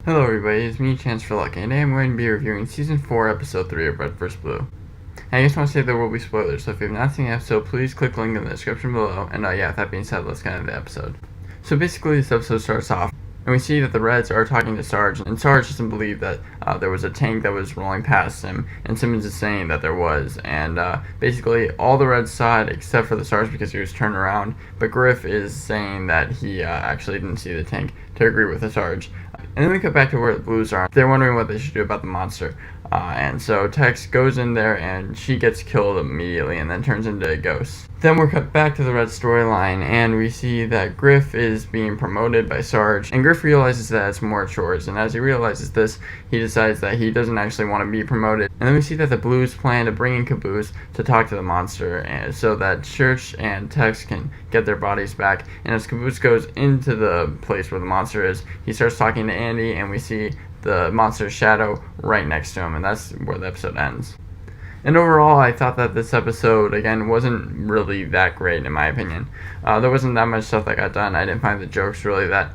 Hello everybody, it's me, Chance for Luck, and today I'm going to be reviewing Season 4, Episode 3 of Red vs. Blue. And I just want to say there will be spoilers, so if you have not seen the episode, please click the link in the description below, and with that being said, let's get into the episode. So basically, this episode starts off, and we see that the Reds are talking to Sarge, and Sarge doesn't believe that there was a tank that was rolling past him, and Simmons is saying that there was, and basically all the Reds saw it except for the Sarge because he was turned around, but Griff is saying that he actually didn't see the tank to agree with the Sarge. And then we cut back to where the Blues are. They're wondering what they should do about the monster. And so Tex goes in there and she gets killed immediately and then turns into a ghost. Then we're cut back to the Red storyline and we see that Griff is being promoted by Sarge. And Griff realizes that it's more chores. And as he realizes this, he decides that he doesn't actually want to be promoted. And then we see that the Blues plan to bring in Caboose to talk to the monster and so that Church and Tex can get their bodies back. And as Caboose goes into the place where the monster is, he starts talking to Andy and we see the monster's shadow right next to him, and that's where the episode ends. And overall, I thought that this episode, again, wasn't really that great in my opinion. There wasn't that much stuff that got done. I didn't find the jokes really that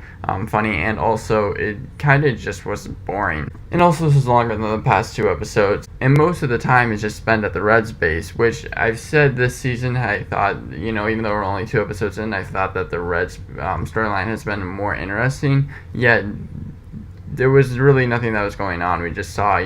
funny, and also it kind of just was boring. And also this is longer than the past two episodes, and most of the time is just spent at the Reds base, which I've said this season, I thought, even though we're only two episodes in, I thought that the Reds storyline has been more interesting, yet there was really nothing that was going on. We just saw,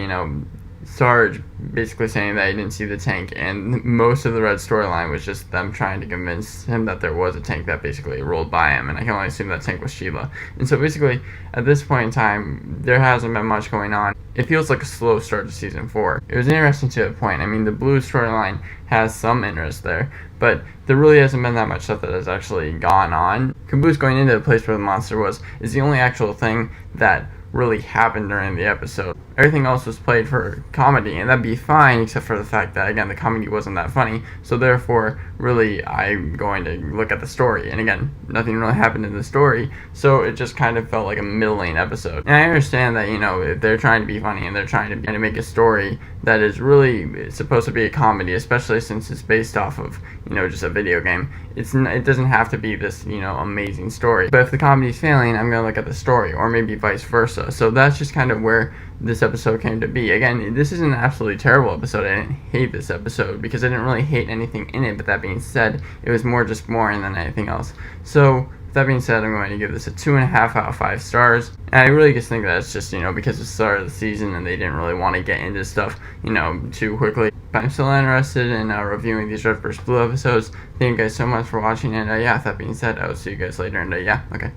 Sarge basically saying that he didn't see the tank, and most of the Red storyline was just them trying to convince him that there was a tank that basically rolled by him, and I can only assume that tank was Sheila. And so basically, at this point in time, there hasn't been much going on. It feels like a slow start to Season 4. It was interesting to a point. I mean, the Blues storyline has some interest there, but there really hasn't been that much stuff that has actually gone on. Caboose going into the place where the monster was is the only actual thing that really happened during the episode. Everything else was played for comedy, and that'd be fine except for the fact that, again, the comedy wasn't that funny, so therefore, really, I'm going to look at the story, and again, nothing really happened in the story, so it just kind of felt like a middling episode. And I understand that, if they're trying to be funny and they're trying to make a story that is really supposed to be a comedy, especially since it's based off of, just a video game, it doesn't have to be this, amazing story. But if the comedy's failing, I'm going to look at the story, or maybe vice versa. So that's just kind of where this episode came to be. Again, this is an absolutely terrible episode. I didn't hate this episode because I didn't really hate anything in it, but that being said, it was more just boring than anything else. So that being said, I'm going to give this a 2.5 out of 5 stars. And I really just think that it's just, because it's the start of the season and they didn't really want to get into stuff, too quickly. But I'm still interested in reviewing these Red vs. Blue episodes. Thank you guys so much for watching, and that being said, I will see you guys later, and okay.